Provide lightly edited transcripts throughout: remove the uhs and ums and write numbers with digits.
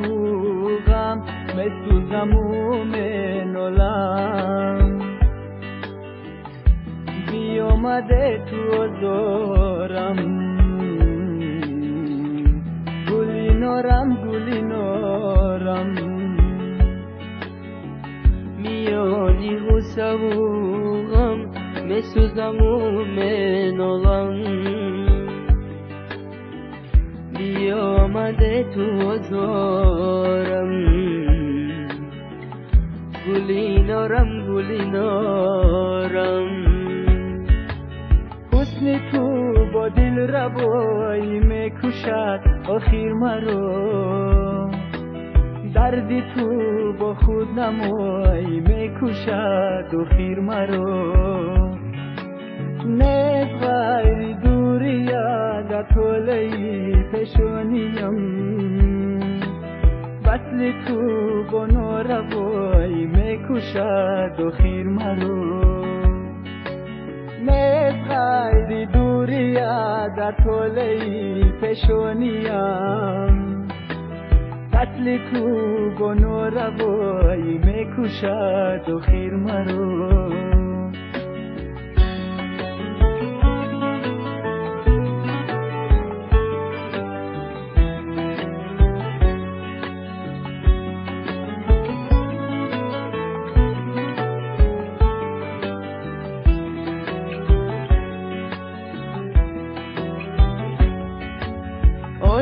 و غم مسوزم و من عالم بیامده تو دارم گلی نارم میانی غصه و غم مسوزم و من عالم بیامده تو دارم گلی نارم حسن تو با دل ربایی میکشد آخر مرا دردی تو با خود نمایی میکشد آخر مرا نه غیر دوری در طولی پشانیم وصل تو با ناروایی میکشد آخر مرا نه غیر دوری در طولی پشانیم وصل تو با ناروایی میکشد آخر مرا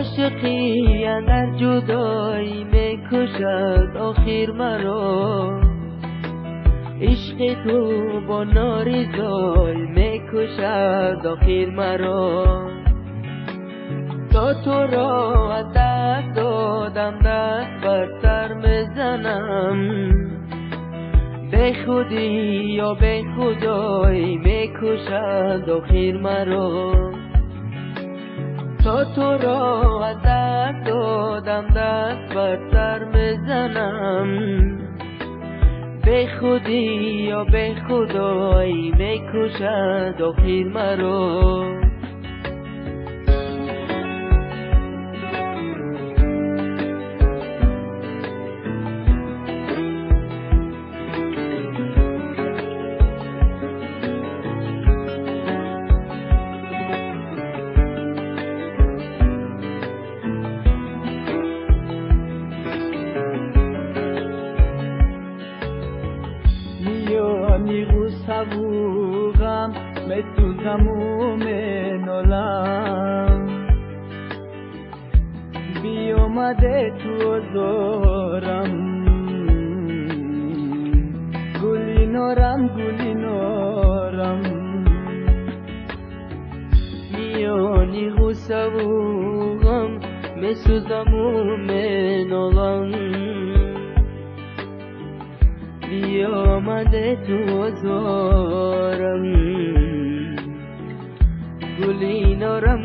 عاشقی اندر جدایی میکشد آخر مرا عشق تو با نارضایی میکشد آخر مرا تا تو را از دست دادم دست بر سر میزنم به خودی یا به خدایی میکشد آخر مرا تا تو را از دست دادم دست بر سر میزنم به خودی یا به خدایی میکشد آخر مرا میانی غصه و غم مسوزم و من عالم بیامده تو دارم گلی نارم میانی غصه و غم مسوزم و من عالم بیامده تو دارم گلی نارم